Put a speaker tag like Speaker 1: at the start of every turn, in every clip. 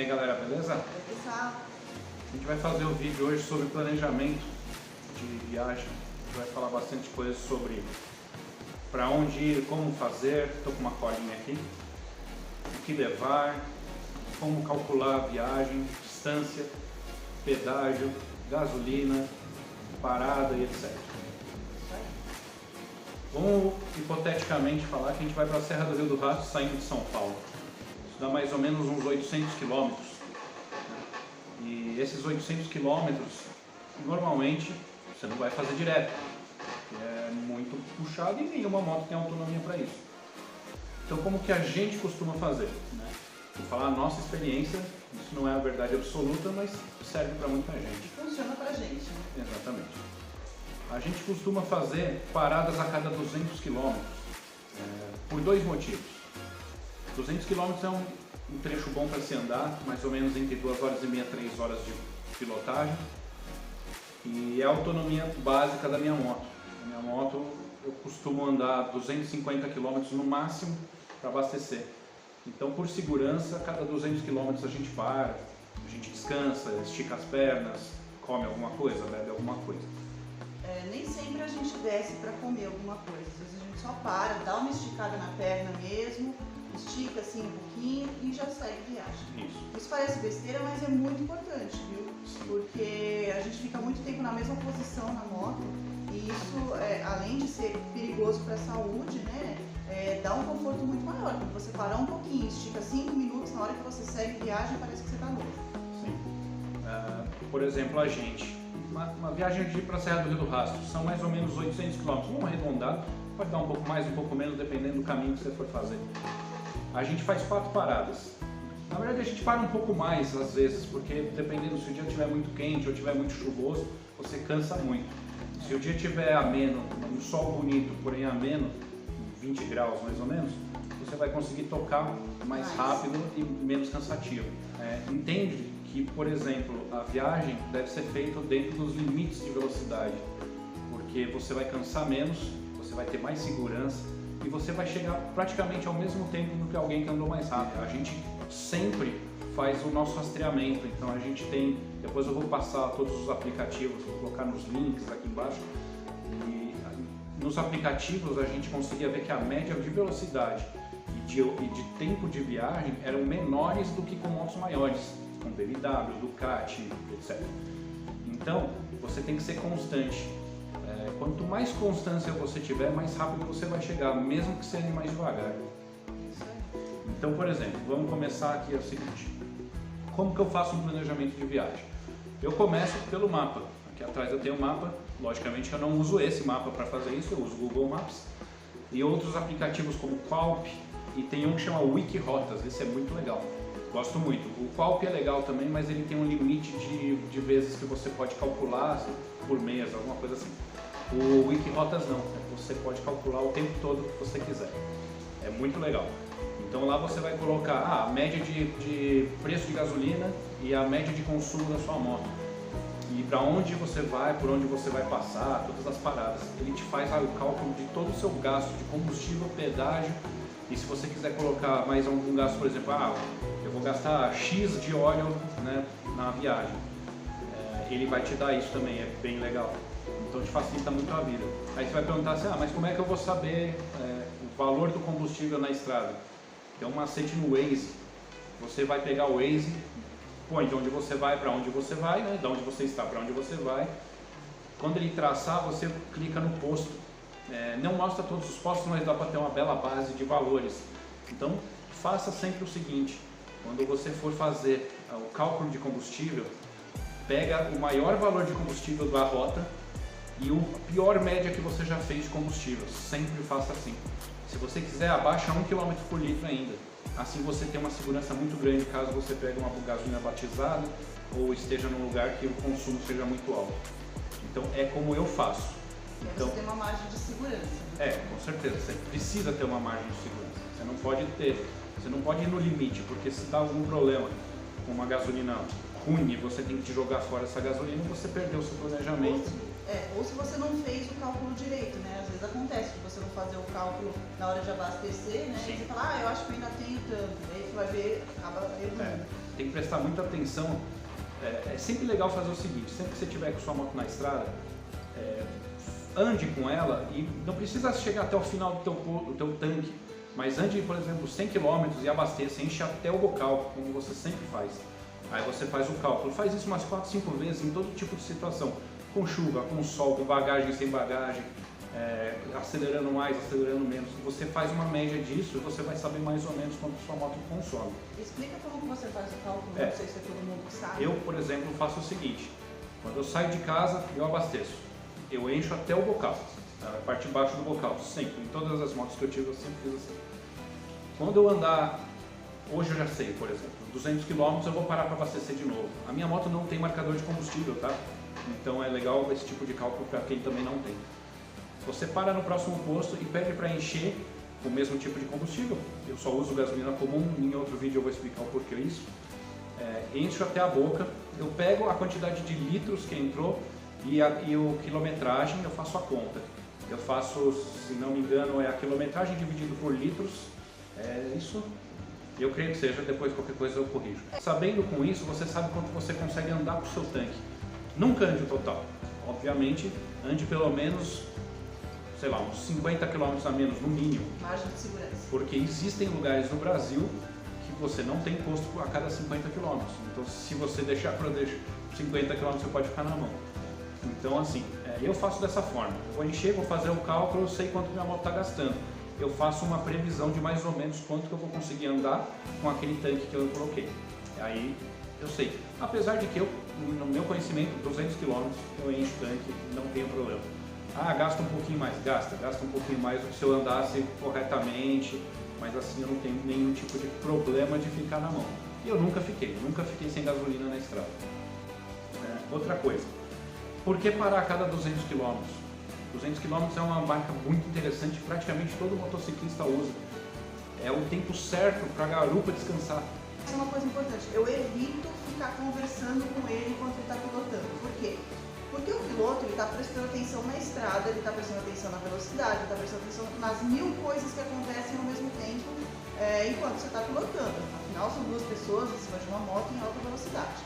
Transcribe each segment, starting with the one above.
Speaker 1: E aí galera, beleza?
Speaker 2: Oi, pessoal.
Speaker 1: A gente vai fazer o vídeo hoje sobre planejamento de viagem. A gente vai falar bastante coisa sobre para onde ir, como fazer. Estou com uma colinha aqui. O que levar, como calcular a viagem, distância, pedágio, gasolina, parada e etc. Vamos hipoteticamente falar que a gente vai para a Serra do Rio do Rastro saindo de São Paulo. Isso dá mais ou menos uns 800 quilômetros. E esses 800 quilômetros, normalmente, você não vai fazer direto. É muito puxado e nenhuma moto tem autonomia para isso. Então, como que a gente costuma fazer? Vou falar a nossa experiência, isso não é a verdade absoluta, mas serve para muita gente.
Speaker 2: Funciona pra gente, né?
Speaker 1: Exatamente. A gente costuma fazer paradas a cada 200 km, por dois motivos. 200 km é um trecho bom para se andar, mais ou menos entre 2 horas e meia, 3 horas de pilotagem. E é a autonomia básica da minha moto. A minha moto eu costumo andar 250 km no máximo para abastecer. Então, por segurança, a cada 200 km a gente para, a gente descansa, estica as pernas, come alguma coisa, bebe alguma coisa.
Speaker 2: Nem sempre a gente desce para comer alguma coisa, às vezes a gente só para, dá uma esticada na perna mesmo, estica assim um pouquinho e já segue viagem. Isso parece besteira, mas é muito importante, viu? Porque a gente fica muito tempo na mesma posição na moto e isso, além de ser perigoso para a saúde, né, dá um conforto muito maior. Quando você parar um pouquinho, estica 5 minutos, na hora que você segue viagem, parece que você está louco.
Speaker 1: Sim. Por exemplo, a gente, uma viagem de ir para a Serra do Rio do Rastro, são mais ou menos 800 km, vamos arredondar, pode dar um pouco mais, um pouco menos, dependendo do caminho que você for fazer. A gente faz 4 paradas. Na verdade, a gente para um pouco mais às vezes, porque dependendo se o dia estiver muito quente ou estiver muito chuvoso, você cansa muito. Se o dia estiver ameno, um sol bonito, porém ameno, 20 graus mais ou menos, você vai conseguir tocar mais rápido e menos cansativo. Entende que, por exemplo, a viagem deve ser feita dentro dos limites de velocidade, porque você vai cansar menos, você vai ter mais segurança e você vai chegar praticamente ao mesmo tempo do que alguém que andou mais rápido. A gente sempre faz o nosso rastreamento, então a gente tem, depois eu vou passar todos os aplicativos, vou colocar nos links aqui embaixo, e nos aplicativos a gente conseguia ver que a média de velocidade e de tempo de viagem eram menores do que com motos maiores, com BMW, Ducati, etc. Então, você tem que ser constante. Quanto mais constância você tiver, mais rápido você vai chegar, mesmo que seja mais devagar. Então, por exemplo, vamos começar aqui o seguinte. Como que eu faço um planejamento de viagem? Eu começo pelo mapa. Aqui atrás eu tenho um mapa. Logicamente eu não uso esse mapa para fazer isso, eu uso o Google Maps. E outros aplicativos como o Qualp, e tem um que chama Wikirotas, esse é muito legal. Gosto muito. O Qualp é legal também, mas ele tem um limite de vezes que você pode calcular por mês, alguma coisa assim. O Wikirotas não, você pode calcular o tempo todo que você quiser. É muito legal. Então lá você vai colocar a média de preço de gasolina e a média de consumo da sua moto. E para onde você vai, por onde você vai passar, todas as paradas. Ele te faz o cálculo de todo o seu gasto de combustível, pedágio. E se você quiser colocar mais algum gasto, por exemplo, eu vou gastar X de óleo, né, na viagem. Ele vai te dar isso também, é bem legal. Então te facilita muito a vida. Aí você vai perguntar assim, mas como é que eu vou saber o valor do combustível na estrada? Tem um macete no Waze. Você vai pegar o Waze, põe de onde você vai para onde você vai, né? De onde você está para onde você vai. Quando ele traçar, você clica no posto. Não mostra todos os postos, mas dá para ter uma bela base de valores. Então, faça sempre o seguinte: quando você for fazer o cálculo de combustível, pega o maior valor de combustível da rota e a pior média que você já fez de combustível. Sempre faça assim. Se você quiser, abaixa 1 km por litro ainda. Assim você tem uma segurança muito grande caso você pegue uma gasolina batizada ou esteja num lugar que o consumo seja muito alto. Então é como eu faço. Então,
Speaker 2: você tem uma margem de segurança. Né?
Speaker 1: Com certeza. Você precisa ter uma margem de segurança. Você não pode ir no limite, porque se dá algum problema com uma gasolina ruim e você tem que te jogar fora essa gasolina, você perdeu o seu planejamento.
Speaker 2: Ou se você não fez o cálculo direito, né? Às vezes acontece de você não fazer o cálculo na hora de abastecer, né? Sim. E você fala, eu acho que eu ainda tenho tanto. Aí você vai ver, acaba errando.
Speaker 1: tem que prestar muita atenção. É sempre legal fazer o seguinte, sempre que você estiver com sua moto na estrada, ande com ela e não precisa chegar até o final do teu tanque, mas ande, por exemplo, 100 km e abasteça, enche até o bocal, como você sempre faz. Aí você faz o cálculo, faz isso umas 4, 5 vezes em todo tipo de situação, com chuva, com sol, com bagagem, sem bagagem, acelerando mais, acelerando menos. Você faz uma média disso e você vai saber mais ou menos quanto sua moto consome.
Speaker 2: Explica como que você faz o cálculo, não sei se é todo mundo que sabe.
Speaker 1: Eu, por exemplo, faço o seguinte, quando eu saio de casa, eu abasteço. Eu encho até o bocal, a parte de baixo do bocal, sempre. Em todas as motos que eu tive, eu sempre fiz assim. Quando eu andar, hoje eu já sei, por exemplo, 200 km eu vou parar para abastecer de novo. A minha moto não tem marcador de combustível, tá? Então é legal esse tipo de cálculo para quem também não tem. Você para no próximo posto e pede para encher o mesmo tipo de combustível. Eu só uso gasolina comum, em outro vídeo eu vou explicar o porquê disso. Encho até a boca, eu pego a quantidade de litros que entrou e a quilometragem, eu faço a conta. Eu faço, se não me engano, a quilometragem dividido por litros, isso. Eu creio que seja, depois qualquer coisa eu corrijo. Sabendo com isso, você sabe quanto você consegue andar com o seu tanque. Nunca ande o total. Obviamente, ande pelo menos, sei lá, uns 50 km a menos, no mínimo.
Speaker 2: Margem de segurança.
Speaker 1: Porque existem lugares no Brasil que você não tem posto a cada 50 km. Então, se você deixar para 50 km, você pode ficar na mão. Então, assim, eu faço dessa forma. Eu vou encher, vou fazer o cálculo, eu sei quanto minha moto está gastando. Eu faço uma previsão de mais ou menos quanto que eu vou conseguir andar com aquele tanque que eu coloquei. Aí eu sei. Apesar de que eu, no meu conhecimento, 200 km eu encho o tanque, não tenho problema. Ah, gasta um pouquinho mais, gasta um pouquinho mais do que se eu andasse corretamente, mas assim eu não tenho nenhum tipo de problema de ficar na mão. E eu nunca fiquei sem gasolina na estrada. Outra coisa, por que parar a cada 200 km? 200 km é uma marca muito interessante, praticamente todo motociclista usa. É o tempo certo para a garupa descansar.
Speaker 2: Isso é uma coisa importante, eu evito ficar conversando com ele enquanto ele está pilotando. Por quê? Porque o piloto está prestando atenção na estrada, ele está prestando atenção na velocidade, ele está prestando atenção nas 1000 coisas que acontecem ao mesmo tempo enquanto você está pilotando. Afinal, são duas pessoas em cima de uma moto em alta velocidade.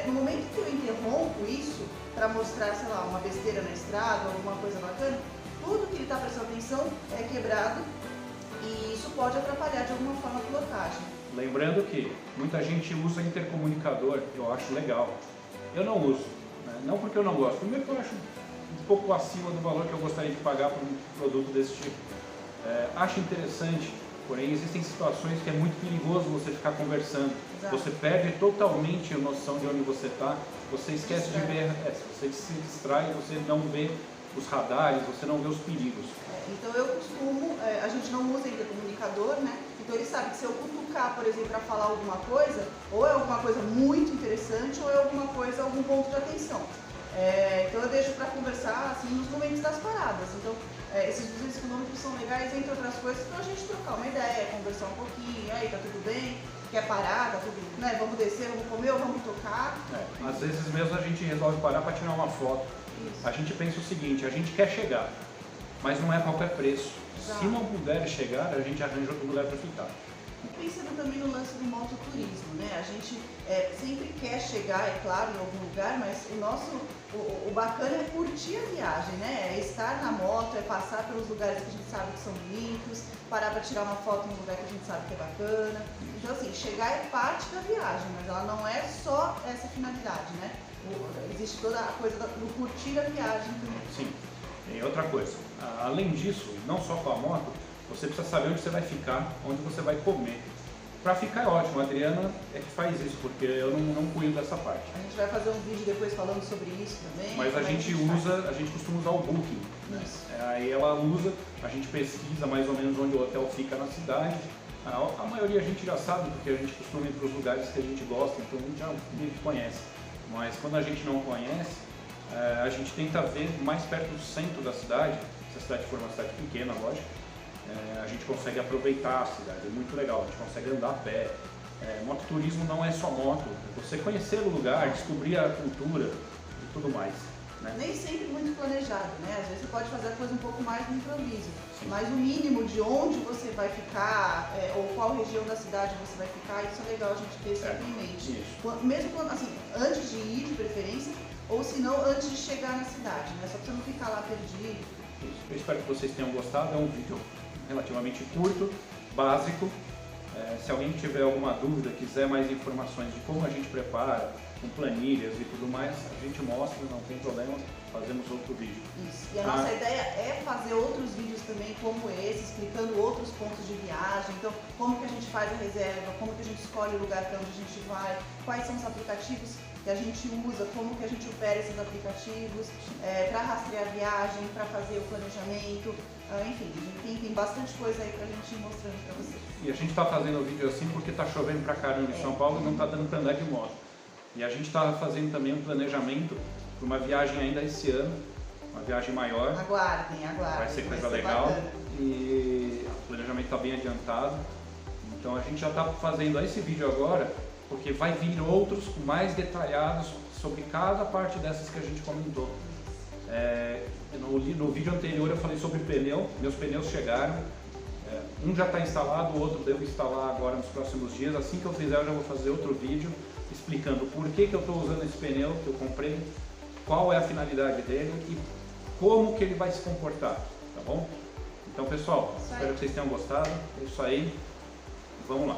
Speaker 2: No momento que eu interrompo isso para mostrar, sei lá, uma besteira na estrada, alguma coisa bacana, tudo que ele está prestando atenção é quebrado e isso pode atrapalhar de alguma forma a pilotagem.
Speaker 1: Lembrando que muita gente usa intercomunicador, eu acho legal. Eu não uso, né? Não porque eu não gosto, primeiro que eu acho um pouco acima do valor que eu gostaria de pagar por um produto desse tipo. Acho interessante, porém existem situações que é muito perigoso você ficar conversando. Exato. Você perde totalmente a noção de onde você está, você esquece de ver, você se distrai, você não vê os radares, você não vê os perigos.
Speaker 2: Então eu costumo, a gente não usa intercomunicador, né? Então ele sabe que se eu cutucar, por exemplo, para falar alguma coisa, ou é alguma coisa muito interessante, ou é alguma coisa, algum ponto de atenção. Então eu deixo para conversar assim nos momentos das paradas. Então esses 200 km são legais, entre outras coisas, para a gente trocar uma ideia, conversar um pouquinho, aí tá tudo bem, quer parar, tá tudo, né? Vamos descer, vamos comer ou vamos tocar.
Speaker 1: Às vezes mesmo a gente resolve parar para tirar uma foto. Isso. A gente pensa o seguinte, a gente quer chegar, mas não é a qualquer preço. Exato. Se não puder chegar, a gente arranja outro lugar para ficar.
Speaker 2: Pensando também no lance do mototurismo, né? A gente sempre quer chegar, é claro, em algum lugar, mas o bacana é curtir a viagem, né? É estar na moto, é passar pelos lugares que a gente sabe que são bonitos, parar para tirar uma foto em um lugar que a gente sabe que é bacana. Então, assim, chegar é parte da viagem, mas ela não é só essa finalidade, né? Existe toda a coisa do curtir a viagem também.
Speaker 1: Sim. E outra coisa, além disso, não só com a moto, você precisa saber onde você vai ficar, onde você vai comer. Para ficar é ótimo, a Adriana é que faz isso, porque eu não cuido dessa parte.
Speaker 2: A gente vai fazer um vídeo depois falando sobre isso também.
Speaker 1: Mas a gente costuma usar o Booking. Né? Aí ela usa, a gente pesquisa mais ou menos onde o hotel fica na cidade. A maioria a gente já sabe, porque a gente costuma ir para os lugares que a gente gosta, então a gente já meio que conhece. Mas quando a gente não conhece, a gente tenta ver mais perto do centro da cidade, se a cidade for uma cidade pequena, lógico, a gente consegue aproveitar a cidade, é muito legal, a gente consegue andar a pé. Mototurismo não é só moto, é você conhecer o lugar, descobrir a cultura e tudo mais. né?
Speaker 2: Nem sempre muito planejado, né? Às vezes você pode fazer a coisa um pouco mais no improviso,
Speaker 1: Sim.
Speaker 2: mas o mínimo de onde você vai ficar, ou qual região da cidade você vai ficar, isso é legal a gente ter sempre em mente.
Speaker 1: Isso.
Speaker 2: Mesmo quando, assim, antes de ir, de preferência, ou se não, antes de chegar na cidade, né? Só pra você não ficar lá perdido.
Speaker 1: Isso. Eu espero que vocês tenham gostado. É um vídeo relativamente curto, básico. Se alguém tiver alguma dúvida, quiser mais informações de como a gente prepara, com planilhas e tudo mais, a gente mostra, não tem problema, fazemos outro vídeo.
Speaker 2: Isso. E a nossa ideia é fazer outros vídeos também como esse, explicando outros pontos de viagem. Então, como que a gente faz a reserva, como que a gente escolhe o lugar para onde a gente vai, quais são os aplicativos que a gente usa, como que a gente opera esses aplicativos, para rastrear a viagem, para fazer o planejamento, enfim, tem bastante coisa aí pra gente ir mostrando para vocês.
Speaker 1: E a gente está fazendo o vídeo assim porque está chovendo pra caramba em São Paulo e não está dando para andar de moto. E a gente está fazendo também um planejamento para uma viagem ainda esse ano, uma viagem maior.
Speaker 2: Aguardem.
Speaker 1: Vai ser coisa legal. Bacana. E o planejamento está bem adiantado. Então a gente já está fazendo esse vídeo agora, porque vai vir outros mais detalhados sobre cada parte dessas que a gente comentou. No vídeo anterior eu falei sobre pneu, meus pneus chegaram. Um já está instalado, o outro devo instalar agora nos próximos dias. Assim que eu fizer, eu já vou fazer outro vídeo explicando por que eu estou usando esse pneu que eu comprei, qual é a finalidade dele e como que ele vai se comportar, tá bom? Então pessoal, espero que vocês tenham gostado, é isso aí, vamos lá.